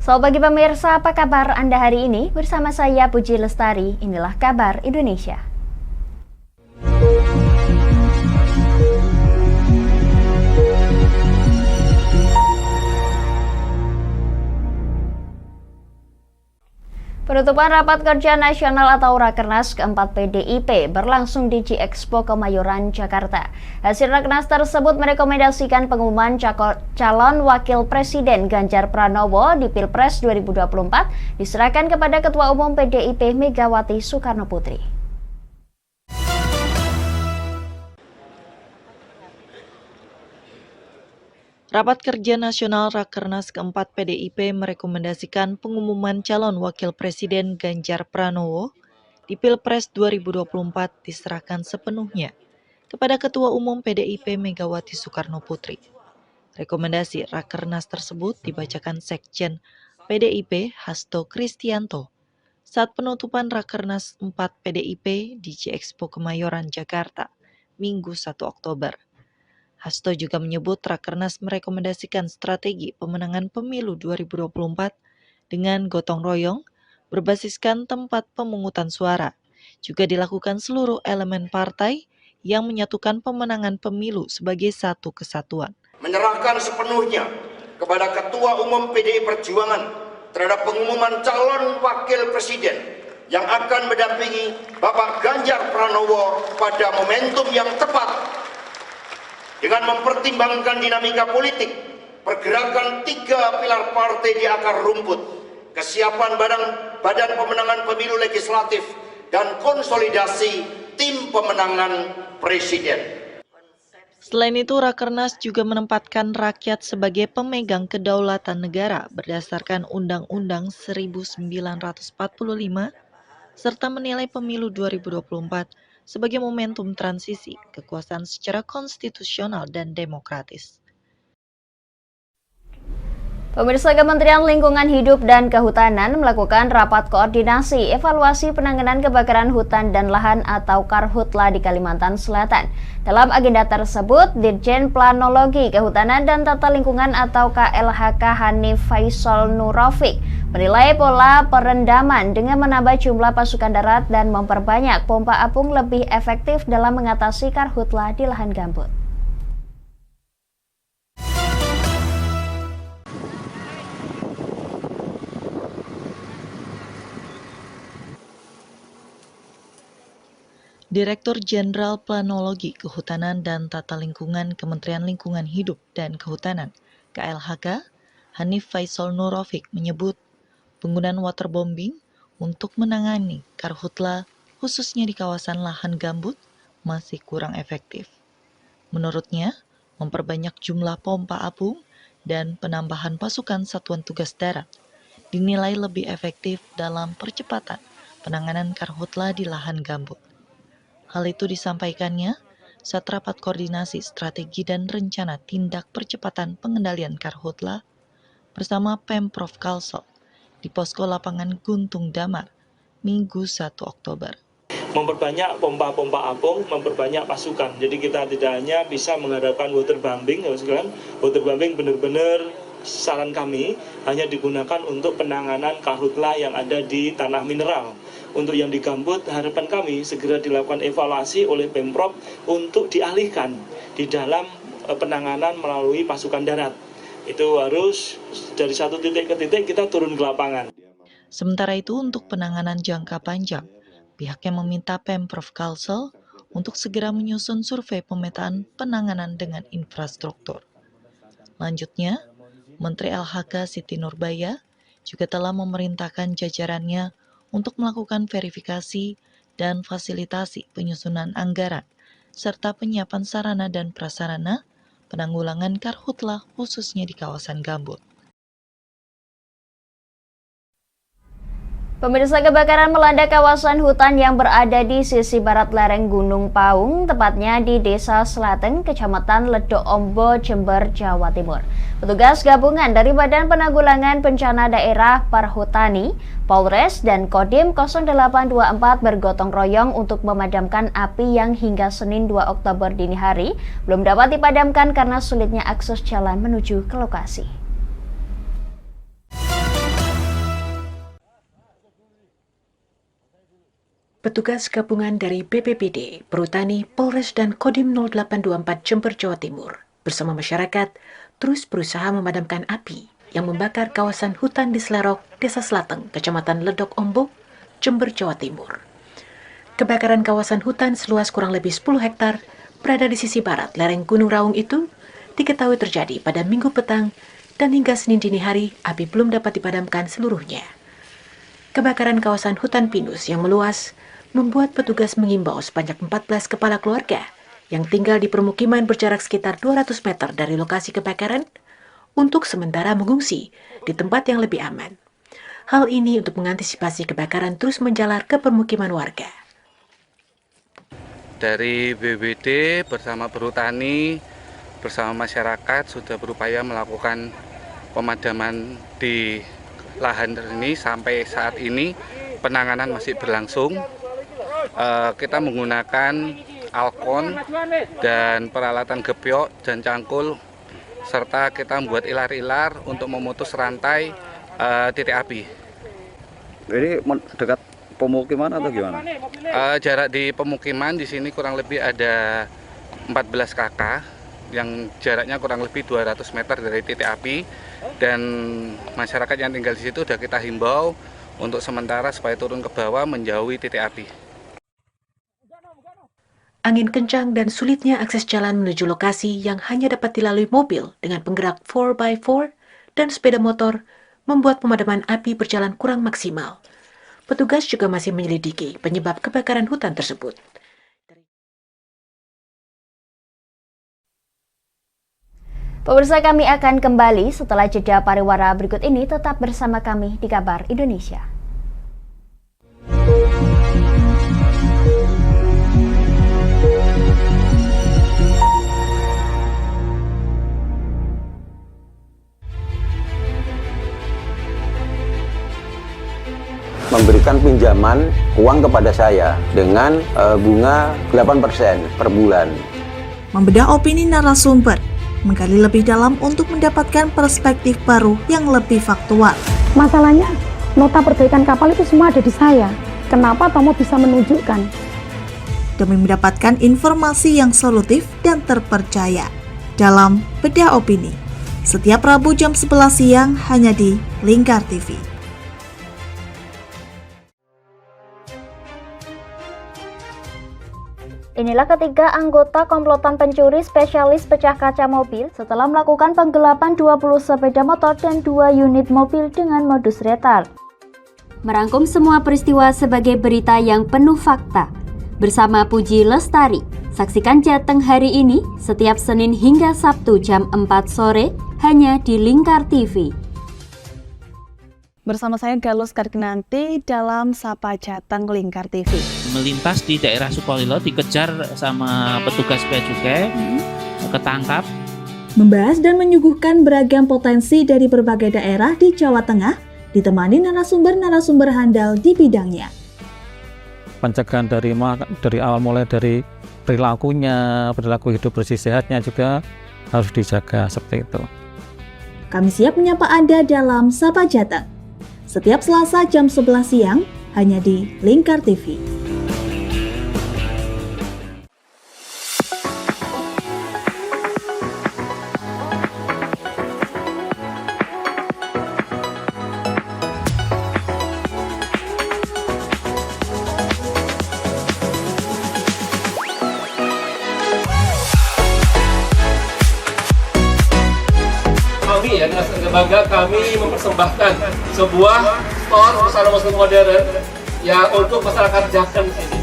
Selamat pagi pemirsa, apa kabar Anda hari ini? Bersama saya Puji Lestari, inilah kabar Indonesia. Penutupan Rapat Kerja Nasional atau Rakernas keempat PDIP berlangsung di G-Expo Kemayoran, Jakarta. Hasil Rakernas tersebut merekomendasikan pengumuman calon Wakil Presiden Ganjar Pranowo di Pilpres 2024 diserahkan kepada Ketua Umum PDIP Megawati Soekarnoputri. Rapat Kerja Nasional Rakernas keempat PDIP merekomendasikan pengumuman calon Wakil Presiden Ganjar Pranowo di Pilpres 2024 diserahkan sepenuhnya kepada Ketua Umum PDIP Megawati Soekarnoputri. Rekomendasi Rakernas tersebut dibacakan Sekjen PDIP Hasto Kristianto saat penutupan Rakernas 4 PDIP di G-Expo Kemayoran, Jakarta, Minggu 1 Oktober. Hasto juga menyebut Rakernas merekomendasikan strategi pemenangan pemilu 2024 dengan gotong royong berbasiskan tempat pemungutan suara. Juga dilakukan seluruh elemen partai yang menyatukan pemenangan pemilu sebagai satu kesatuan. Menyerahkan sepenuhnya kepada Ketua Umum PDI Perjuangan terhadap pengumuman calon Wakil Presiden yang akan mendampingi Bapak Ganjar Pranowo pada momentum yang tepat. Dengan mempertimbangkan dinamika politik, pergerakan 3 pilar partai di akar rumput, kesiapan badan pemenangan pemilu legislatif, dan konsolidasi tim pemenangan presiden. Selain itu, Rakernas juga menempatkan rakyat sebagai pemegang kedaulatan negara berdasarkan Undang-Undang 1945 serta menilai pemilu 2024 sebagai momentum transisi kekuasaan secara konstitusional dan demokratis. Pemirsa, Kementerian Lingkungan Hidup dan Kehutanan melakukan rapat koordinasi evaluasi penanganan kebakaran hutan dan lahan atau Karhutla di Kalimantan Selatan. Dalam agenda tersebut, Dirjen Planologi Kehutanan dan Tata Lingkungan atau KLHK Hanif Faisal Nurofik menilai pola perendaman dengan menambah jumlah pasukan darat dan memperbanyak pompa apung lebih efektif dalam mengatasi karhutla di lahan gambut. Direktur Jenderal Planologi Kehutanan dan Tata Lingkungan Kementerian Lingkungan Hidup dan Kehutanan (KLHK) Hanif Faisal Nurofik menyebut penggunaan waterbombing untuk menangani karhutla khususnya di kawasan lahan gambut masih kurang efektif. Menurutnya, memperbanyak jumlah pompa apung dan penambahan pasukan satuan tugas darat dinilai lebih efektif dalam percepatan penanganan karhutla di lahan gambut. Hal itu disampaikannya saat rapat koordinasi strategi dan rencana tindak percepatan pengendalian karhutla bersama Pemprov Kalsel di posko lapangan Guntung Damar, Minggu 1 Oktober. Memperbanyak pompa-pompa apung, memperbanyak pasukan. Jadi kita tidak hanya bisa mengharapkan waterbombing, waterbombing benar-benar saran kami hanya digunakan untuk penanganan karhutla yang ada di tanah mineral. Untuk yang di gambut, harapan kami segera dilakukan evaluasi oleh Pemprov untuk dialihkan di dalam penanganan melalui pasukan darat. Itu harus dari satu titik ke titik kita turun ke lapangan. Sementara itu untuk penanganan jangka panjang, pihaknya meminta Pemprov Kalsel untuk segera menyusun survei pemetaan penanganan dengan infrastruktur. Lanjutnya, Menteri LHK Siti Nurbaya juga telah memerintahkan jajarannya untuk melakukan verifikasi dan fasilitasi penyusunan anggaran, serta penyiapan sarana dan prasarana penanggulangan karhutla khususnya di kawasan gambut. Pemirsa, kebakaran melanda kawasan hutan yang berada di sisi barat lereng Gunung Paung, tepatnya di Desa Selaten, Kecamatan Ledok Ombo, Jember, Jawa Timur. Petugas gabungan dari Badan Penanggulangan Bencana Daerah Perhutani, Polres, dan Kodim 0824 bergotong royong untuk memadamkan api yang hingga Senin 2 Oktober dini hari belum dapat dipadamkan karena sulitnya akses jalan menuju ke lokasi. Petugas gabungan dari BPBD, Perhutani, Polres, dan Kodim 0824 Jember, Jawa Timur bersama masyarakat terus berusaha memadamkan api yang membakar kawasan hutan di Slerok, Desa Selateng, Kecamatan Ledok Ombok, Jember, Jawa Timur. Kebakaran kawasan hutan seluas kurang lebih 10 hektar berada di sisi barat lereng Gunung Raung itu diketahui terjadi pada Minggu petang dan hingga Senin dini hari api belum dapat dipadamkan seluruhnya. Kebakaran kawasan hutan pinus yang meluas membuat petugas mengimbau sebanyak 14 kepala keluarga yang tinggal di permukiman berjarak sekitar 200 meter dari lokasi kebakaran untuk sementara mengungsi di tempat yang lebih aman. Hal ini untuk mengantisipasi kebakaran terus menjalar ke permukiman warga. Dari BPBD bersama Perhutani bersama masyarakat sudah berupaya melakukan pemadaman di lahan ini. Sampai saat ini penanganan masih berlangsung. Kita menggunakan alkon dan peralatan gebyok dan cangkul, serta kita membuat ilar-ilar untuk memutus rantai titik api. Ini dekat pemukiman atau gimana? Jarak di pemukiman di sini kurang lebih ada 14 kk, yang jaraknya kurang lebih 200 meter dari titik api, dan masyarakat yang tinggal di situ sudah kita himbau untuk sementara supaya turun ke bawah menjauhi titik api. Angin kencang dan sulitnya akses jalan menuju lokasi yang hanya dapat dilalui mobil dengan penggerak 4x4 dan sepeda motor membuat pemadaman api berjalan kurang maksimal. Petugas juga masih menyelidiki penyebab kebakaran hutan tersebut. Pemirsa, kami akan kembali setelah jeda pariwara berikut ini. Tetap bersama kami di Kabar Indonesia. Memberikan pinjaman uang kepada saya dengan bunga 8% per bulan. Membedah opini narasumber, menggali lebih dalam untuk mendapatkan perspektif baru yang lebih faktual. Masalahnya, nota perbaikan kapal itu semua ada di saya. Kenapa Tomo bisa menunjukkan? Demi mendapatkan informasi yang solutif dan terpercaya dalam Bedah Opini. Setiap Rabu jam 11 siang hanya di Lingkar TV. Inilah ketiga anggota komplotan pencuri spesialis pecah kaca mobil setelah melakukan penggelapan 20 sepeda motor dan 2 unit mobil dengan modus retal. Merangkum semua peristiwa sebagai berita yang penuh fakta. Bersama Puji Lestari, saksikan Jateng hari ini setiap Senin hingga Sabtu jam 4 sore hanya di Lingkar TV. Bersama saya Galus Kargnanti dalam Sapa Jateng Lingkar TV. Melintas di daerah Sukolilo dikejar sama petugas bea cukai, ketangkap. Membahas dan menyuguhkan beragam potensi dari berbagai daerah di Jawa Tengah, ditemani narasumber-narasumber handal di bidangnya. Pencegahan dari awal mulai dari perilaku hidup bersih sehatnya juga harus dijaga seperti itu. Kami siap menyapa Anda dalam Sapa Jateng. Setiap Selasa jam 11 siang hanya di Lingkar TV. Kami ya, dengan bangga kami mempersembahkan sebuah store busana muslim modern ya untuk masyarakat Jateng sini.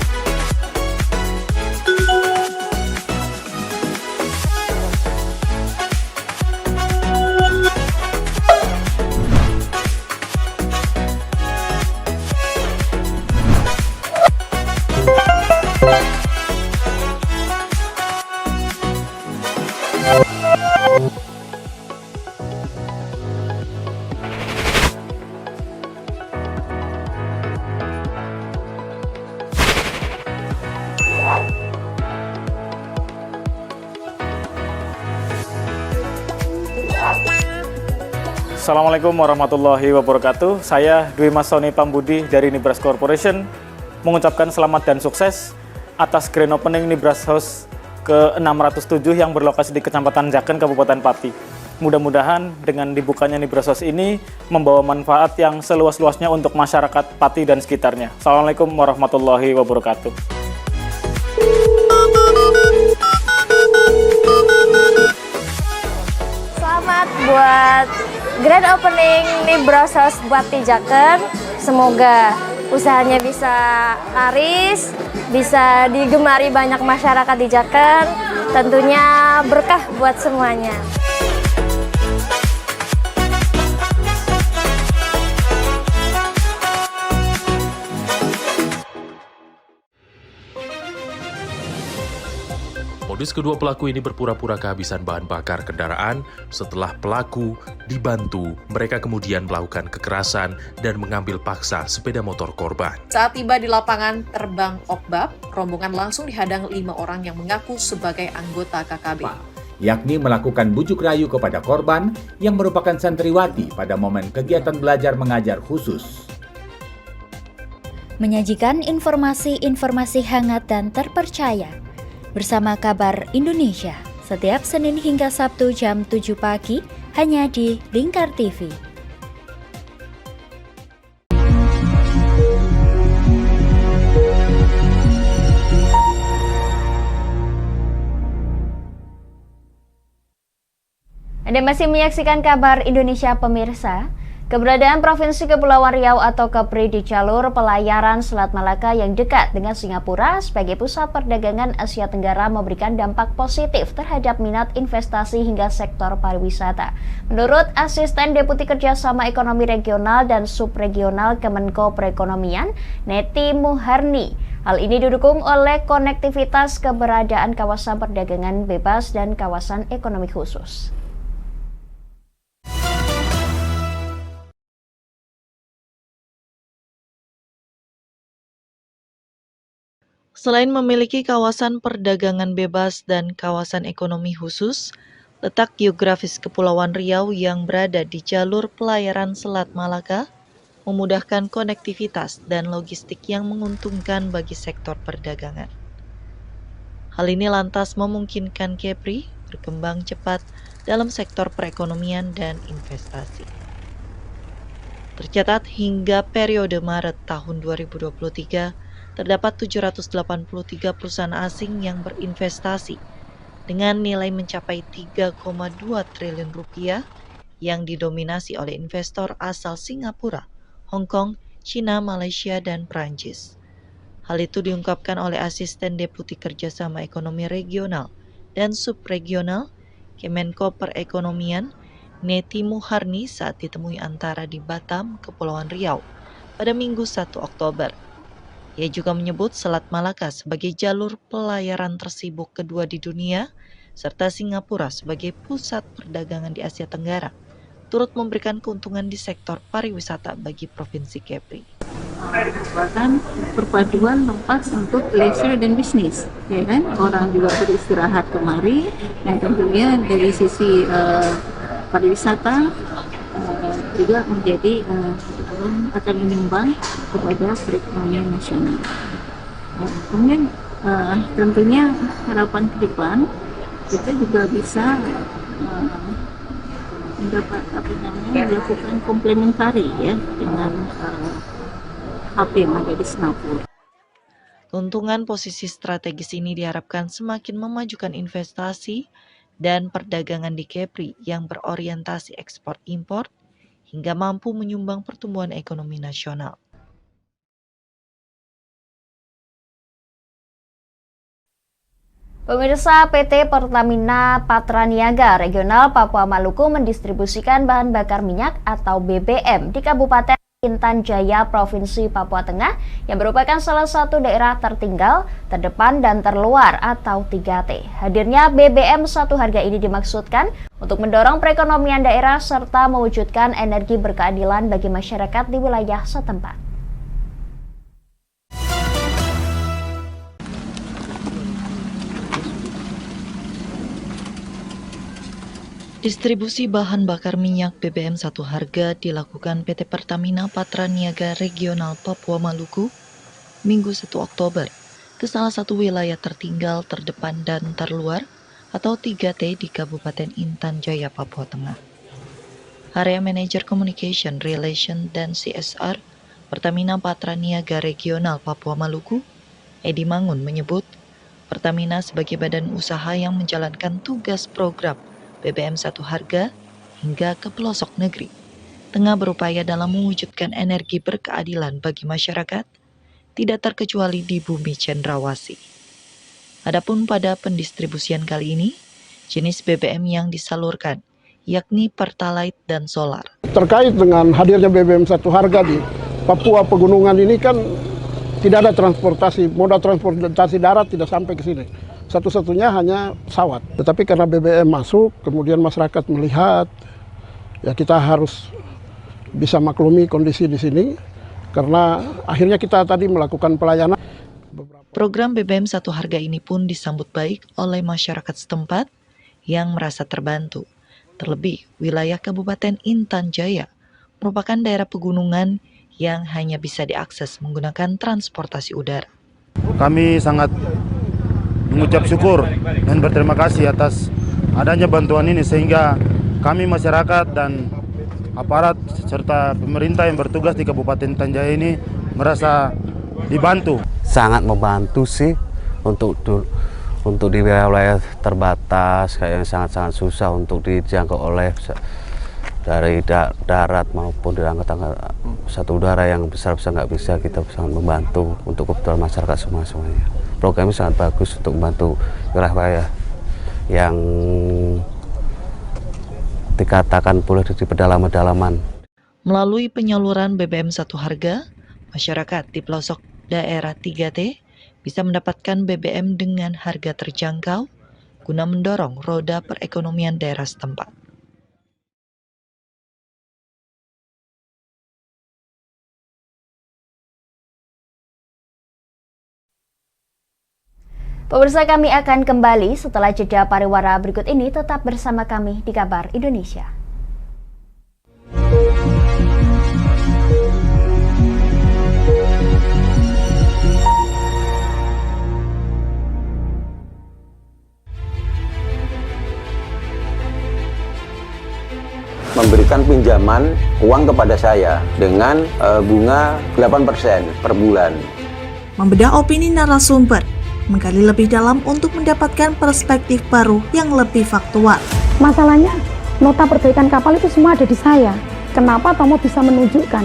Assalamualaikum warahmatullahi wabarakatuh. Saya Dwi Mas Sony Pambudi dari Nibras Corporation. mengucapkan selamat dan sukses atas grand opening Nibras House ke-607 yang berlokasi di Kecamatan Jaken, Kabupaten Pati. Mudah-mudahan dengan dibukanya Nibras House ini membawa manfaat yang seluas-luasnya untuk masyarakat Pati dan sekitarnya. Assalamualaikum warahmatullahi wabarakatuh. Selamat buat grand opening Nibras House Pati Jaken. Semoga usahanya bisa laris, bisa digemari banyak masyarakat di Jaken, tentunya berkah buat semuanya. Modus kedua pelaku ini berpura-pura kehabisan bahan bakar kendaraan. Setelah pelaku dibantu, mereka kemudian melakukan kekerasan dan mengambil paksa sepeda motor korban. Saat tiba di lapangan terbang Okbab, rombongan langsung dihadang 5 orang yang mengaku sebagai anggota KKB. Yakni melakukan bujuk rayu kepada korban yang merupakan santriwati pada momen kegiatan belajar mengajar khusus. Menyajikan informasi-informasi hangat dan terpercaya bersama Kabar Indonesia, setiap Senin hingga Sabtu jam 7 pagi, hanya di Lingkar TV. Anda masih menyaksikan Kabar Indonesia, pemirsa. Keberadaan Provinsi Kepulauan Riau atau Kepri di jalur pelayaran Selat Malaka yang dekat dengan Singapura sebagai pusat perdagangan Asia Tenggara memberikan dampak positif terhadap minat investasi hingga sektor pariwisata. Menurut Asisten Deputi Kerjasama Ekonomi Regional dan Subregional Kemenko Perekonomian, Neti Muharni, hal ini didukung oleh konektivitas keberadaan kawasan perdagangan bebas dan kawasan ekonomi khusus. Selain memiliki kawasan perdagangan bebas dan kawasan ekonomi khusus, letak geografis Kepulauan Riau yang berada di jalur pelayaran Selat Malaka memudahkan konektivitas dan logistik yang menguntungkan bagi sektor perdagangan. Hal ini lantas memungkinkan Kepri berkembang cepat dalam sektor perekonomian dan investasi. Tercatat hingga periode Maret tahun 2023, terdapat 783 perusahaan asing yang berinvestasi dengan nilai mencapai 3,2 triliun rupiah yang didominasi oleh investor asal Singapura, Hong Kong, China, Malaysia, dan Prancis. Hal itu diungkapkan oleh Asisten Deputi Kerjasama Ekonomi Regional dan Subregional Kemenko Perekonomian, Neti Muharni saat ditemui Antara di Batam, Kepulauan Riau pada Minggu 1 Oktober. Ia juga menyebut Selat Malaka sebagai jalur pelayaran tersibuk kedua di dunia, serta Singapura sebagai pusat perdagangan di Asia Tenggara, turut memberikan keuntungan di sektor pariwisata bagi Provinsi Kepri. Merupakan perpaduan tempat untuk leisure dan bisnis, ya kan? Orang juga beristirahat kemari, dan tentunya dari sisi pariwisata juga menjadi akan menyumbang kepada perekonomian nasional. Kemudian tentunya harapan ke depan kita juga bisa melakukan komplementari ya dengan hub yang ada di Singapura. Keuntungan posisi strategis ini diharapkan semakin memajukan investasi dan perdagangan di Kepri yang berorientasi ekspor-impor hingga mampu menyumbang pertumbuhan ekonomi nasional. Pemirsa, PT Pertamina Patraniaga Regional Papua Maluku mendistribusikan bahan bakar minyak atau BBM di Kabupaten Intan Jaya, Provinsi Papua Tengah yang merupakan salah satu daerah tertinggal, terdepan, dan terluar atau 3T. Hadirnya BBM satu harga ini dimaksudkan untuk mendorong perekonomian daerah serta mewujudkan energi berkeadilan bagi masyarakat di wilayah setempat. Distribusi bahan bakar minyak BBM satu harga dilakukan PT Pertamina Patraniaga Regional Papua Maluku Minggu 1 Oktober, ke salah satu wilayah tertinggal, terdepan, dan terluar atau 3T di Kabupaten Intan Jaya, Papua Tengah. Area Manager Communication, Relation, dan CSR Pertamina Patra Niaga Regional Papua Maluku, Edi Mangun menyebut, Pertamina sebagai badan usaha yang menjalankan tugas program BBM Satu Harga hingga ke pelosok negeri, tengah berupaya dalam mewujudkan energi berkeadilan bagi masyarakat, tidak terkecuali di bumi Cendrawasih. Adapun pada pendistribusian kali ini, jenis BBM yang disalurkan yakni Pertalite dan Solar. Terkait dengan hadirnya BBM Satu Harga di Papua Pegunungan ini kan tidak ada transportasi, moda transportasi darat tidak sampai ke sini. Satu-satunya hanya pesawat. Tetapi karena BBM masuk, kemudian masyarakat melihat, ya kita harus bisa maklumi kondisi di sini, karena akhirnya kita tadi melakukan pelayanan. Program BBM Satu Harga ini pun disambut baik oleh masyarakat setempat yang merasa terbantu. Terlebih, wilayah Kabupaten Intan Jaya merupakan daerah pegunungan yang hanya bisa diakses menggunakan transportasi udara. Kami sangat mengucap syukur dan berterima kasih atas adanya bantuan ini, sehingga kami masyarakat dan aparat serta pemerintah yang bertugas di Kabupaten Intan Jaya ini merasa dibantu. Sangat membantu sih untuk di wilayah terbatas kayak yang sangat-sangat susah untuk dijangkau oleh dari darat maupun dari angkatan satu udara yang besar-besar nggak bisa, kita sangat membantu untuk kebutuhan masyarakat semuanya. Program ini sangat bagus untuk membantu wilayah yang dikatakan boleh di pedalaman-pedalaman. Melalui penyaluran BBM Satu Harga, masyarakat di pelosok daerah 3T bisa mendapatkan BBM dengan harga terjangkau guna mendorong roda perekonomian daerah setempat. Pemirsa, kami akan kembali setelah jeda pariwara berikut ini. Tetap bersama kami di Kabar Indonesia. Memberikan pinjaman uang kepada saya dengan bunga 8% per bulan. Membedah opini narasumber, menggali lebih dalam untuk mendapatkan perspektif baru yang lebih faktual. Masalahnya, nota perbaikan kapal itu semua ada di saya. Kenapa Tomo bisa menunjukkan?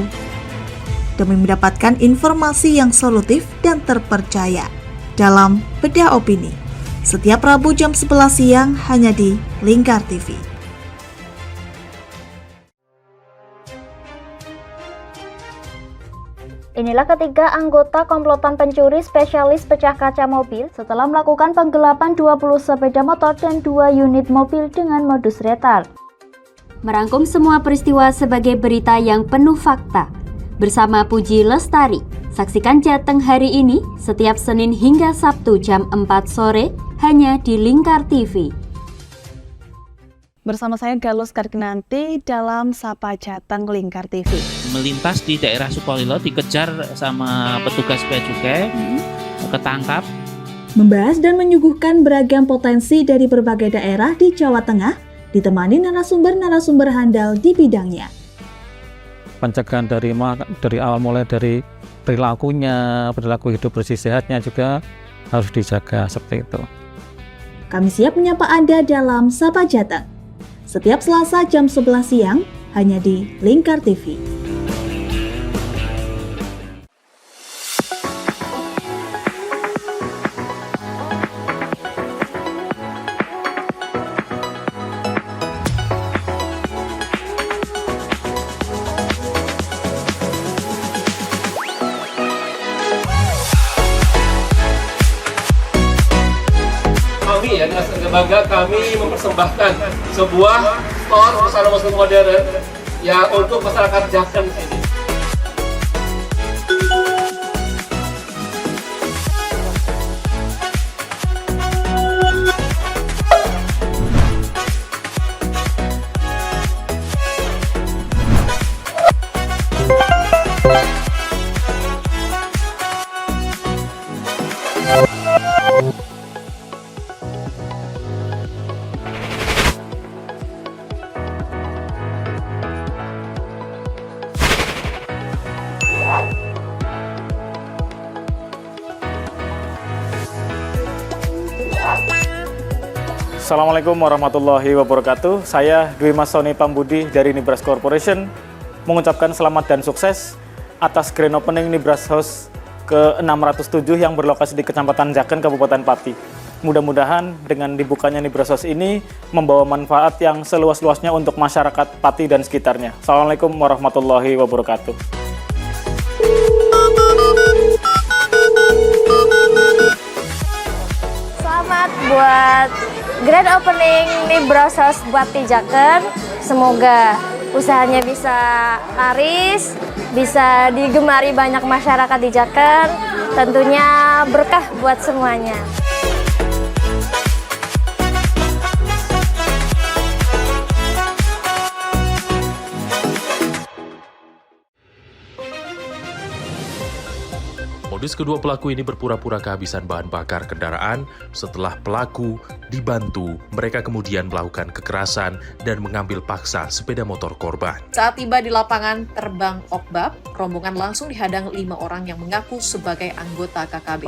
Demi mendapatkan informasi yang solutif dan terpercaya dalam Bedah Opini. Setiap Rabu jam 11 siang hanya di Lingkar TV. Inilah ketiga anggota komplotan pencuri spesialis pecah kaca mobil setelah melakukan penggelapan 20 sepeda motor dan 2 unit mobil dengan modus retal. Merangkum semua peristiwa sebagai berita yang penuh fakta. Bersama Puji Lestari, saksikan Jateng hari ini setiap Senin hingga Sabtu jam 4 sore hanya di Lingkar TV. Bersama saya Galus Kargnanti dalam Sapa Jateng Lingkar TV. Melintas di daerah Sukolilo dikejar sama petugas bea cukai, ketangkap. Membahas dan menyuguhkan beragam potensi dari berbagai daerah di Jawa Tengah, ditemani narasumber-narasumber handal di bidangnya. Pencegahan dari awal mulai dari perilaku hidup bersih sehatnya juga harus dijaga seperti itu. Kami siap menyapa Anda dalam Sapa Jateng. Setiap Selasa jam 11 siang hanya di Lingkar TV. Kami dengan bangga kami mempersembahkan sebuah store busana muslim modern ya untuk masyarakat Jateng di sini. Assalamualaikum warahmatullahi wabarakatuh. Saya Dwi Mas Sony Pambudi dari Nibras Corporation mengucapkan selamat dan sukses atas grand opening Nibras House ke-607 yang berlokasi di Kecamatan Jaken, Kabupaten Pati. Mudah-mudahan dengan dibukanya Nibras House ini membawa manfaat yang seluas-luasnya untuk masyarakat Pati dan sekitarnya. Assalamualaikum warahmatullahi wabarakatuh. Selamat buat grand opening Nibras House Bupati Jaken. Semoga usahanya bisa laris, bisa digemari banyak masyarakat di Jaken. Tentunya berkah buat semuanya. Modus kedua pelaku ini berpura-pura kehabisan bahan bakar kendaraan. Setelah pelaku dibantu, mereka kemudian melakukan kekerasan dan mengambil paksa sepeda motor korban. Saat tiba di lapangan terbang Okbab, rombongan langsung dihadang 5 orang yang mengaku sebagai anggota KKB.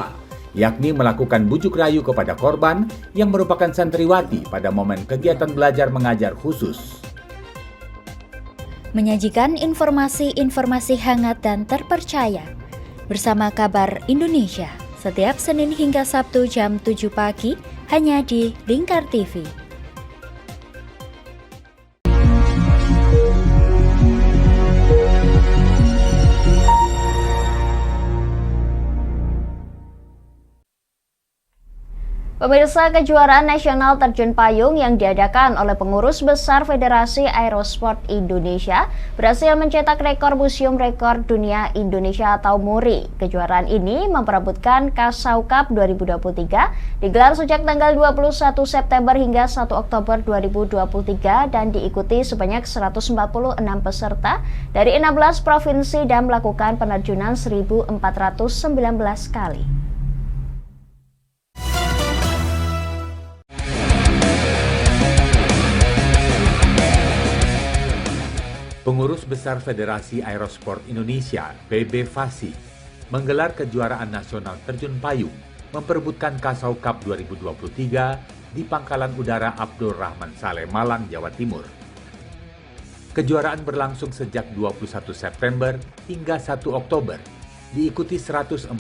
Yakni melakukan bujuk rayu kepada korban yang merupakan santriwati pada momen kegiatan belajar mengajar khusus. Menyajikan informasi-informasi hangat dan terpercaya bersama Kabar Indonesia, setiap Senin hingga Sabtu jam 7 pagi, hanya di Lingkar TV. Pemirsa, kejuaraan nasional terjun payung yang diadakan oleh pengurus besar Federasi Aerosport Indonesia berhasil mencetak rekor Museum Rekor Dunia Indonesia atau MURI. Kejuaraan ini memperebutkan Kasau Cup 2023, digelar sejak tanggal 21 September hingga 1 Oktober 2023 dan diikuti sebanyak 146 peserta dari 16 provinsi dan melakukan penerjunan 1.419 kali. Pengurus Besar Federasi Aerosport Indonesia, PBFASI, menggelar kejuaraan nasional terjun payung memperebutkan Kasau Cup 2023 di Pangkalan Udara Abdul Rahman Saleh, Malang, Jawa Timur. Kejuaraan berlangsung sejak 21 September hingga 1 Oktober, diikuti 146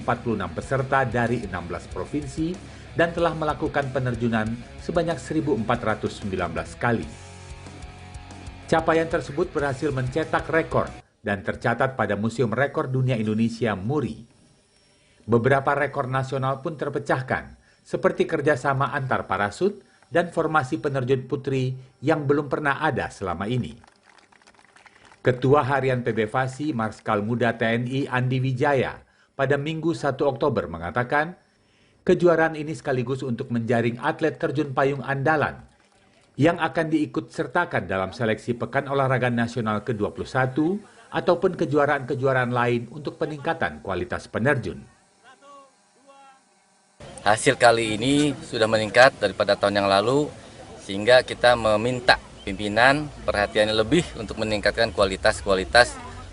peserta dari 16 provinsi dan telah melakukan penerjunan sebanyak 1.419 kali. Capaian tersebut berhasil mencetak rekor dan tercatat pada Museum Rekor Dunia Indonesia MURI. Beberapa rekor nasional pun terpecahkan, seperti kerjasama antar parasut dan formasi penerjun putri yang belum pernah ada selama ini. Ketua Harian PBFASI Marskal Muda TNI Andi Wijaya pada Minggu 1 Oktober mengatakan, kejuaraan ini sekaligus untuk menjaring atlet terjun payung andalan yang akan diikut-sertakan dalam seleksi Pekan Olahraga Nasional ke-21 ataupun kejuaraan-kejuaraan lain untuk peningkatan kualitas penerjun. Hasil kali ini sudah meningkat daripada tahun yang lalu, sehingga kita meminta pimpinan perhatiannya lebih untuk meningkatkan kualitas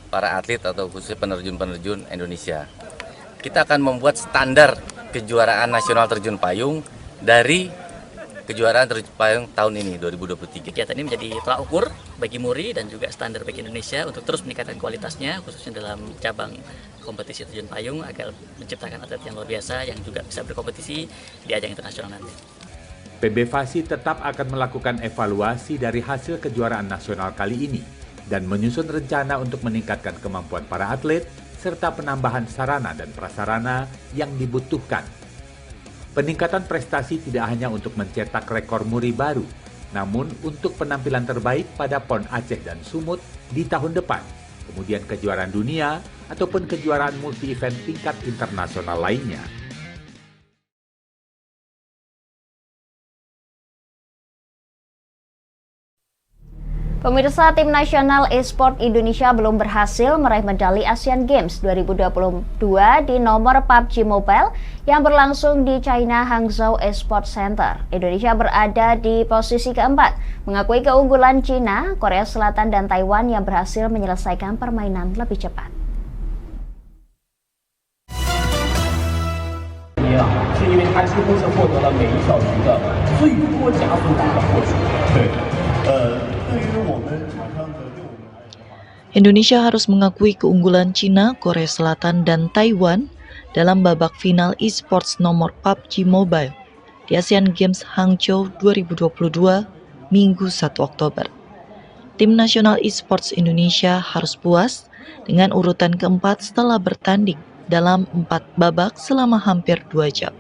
para atlet atau khususnya penerjun-penerjun Indonesia. Kita akan membuat standar kejuaraan nasional terjun payung dari kejuaraan terjun payung tahun ini 2023. Kegiatan ini menjadi tolak ukur bagi MURI dan juga standar bagi Indonesia untuk terus meningkatkan kualitasnya, khususnya dalam cabang kompetisi terjun payung agar menciptakan atlet yang luar biasa yang juga bisa berkompetisi di ajang internasional nanti. PBFASI tetap akan melakukan evaluasi dari hasil kejuaraan nasional kali ini dan menyusun rencana untuk meningkatkan kemampuan para atlet serta penambahan sarana dan prasarana yang dibutuhkan. Peningkatan prestasi tidak hanya untuk mencetak rekor MURI baru, namun untuk penampilan terbaik pada PON Aceh dan Sumut di tahun depan, kemudian kejuaraan dunia ataupun kejuaraan multi-event tingkat internasional lainnya. Pemirsa, tim nasional e-sport Indonesia belum berhasil meraih medali Asian Games 2022 di nomor PUBG Mobile yang berlangsung di China Hangzhou Esport Center. Indonesia berada di posisi keempat, mengakui keunggulan China, Korea Selatan, dan Taiwan yang berhasil menyelesaikan permainan lebih cepat. Indonesia harus mengakui keunggulan China, Korea Selatan, dan Taiwan dalam babak final e-sports nomor PUBG Mobile di Asian Games Hangzhou 2022, Minggu 1 Oktober. Tim nasional e-sports Indonesia harus puas dengan urutan keempat setelah bertanding dalam 4 babak selama hampir 2 jam.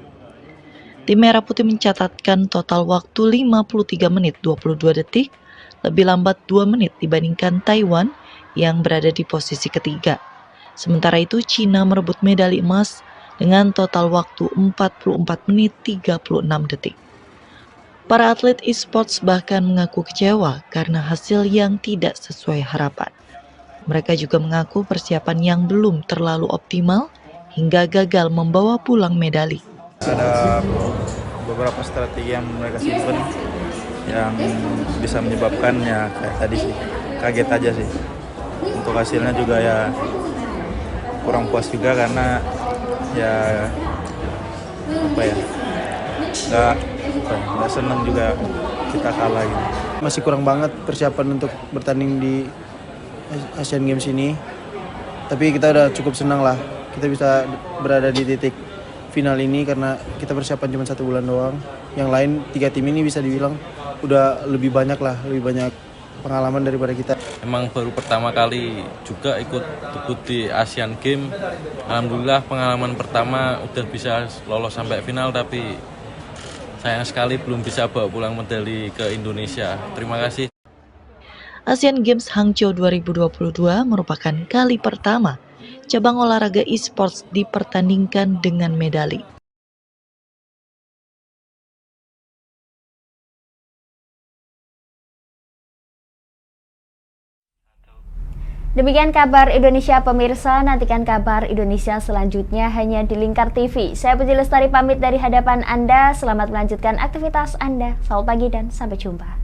Tim Merah Putih mencatatkan total waktu 53 menit 22 detik, lebih lambat 2 menit dibandingkan Taiwan yang berada di posisi ketiga. Sementara itu, China merebut medali emas dengan total waktu 44 menit 36 detik. Para atlet e-sports bahkan mengaku kecewa karena hasil yang tidak sesuai harapan. Mereka juga mengaku persiapan yang belum terlalu optimal hingga gagal membawa pulang medali. Ada beberapa strategi yang mereka simpan yang bisa menyebabkan ya kayak tadi sih, kaget aja sih. Untuk hasilnya juga ya kurang puas juga karena ya nggak senang juga kita kalah gitu. Masih kurang banget persiapan untuk bertanding di Asian Games ini, tapi kita udah cukup senang lah kita bisa berada di titik final ini karena kita persiapan cuma 1 bulan doang. Yang lain 3 tim ini bisa dibilang udah lebih banyak pengalaman daripada kita. Emang baru pertama kali juga ikut di Asian Games. Alhamdulillah pengalaman pertama udah bisa lolos sampai final, tapi sayang sekali belum bisa bawa pulang medali ke Indonesia. Terima kasih. Asian Games Hangzhou 2022 merupakan kali pertama cabang olahraga e-sports dipertandingkan dengan medali. Demikian kabar Indonesia pemirsa, nantikan kabar Indonesia selanjutnya hanya di Lingkar TV. Saya Puji Lestari pamit dari hadapan Anda, selamat melanjutkan aktivitas Anda. Selamat pagi dan sampai jumpa.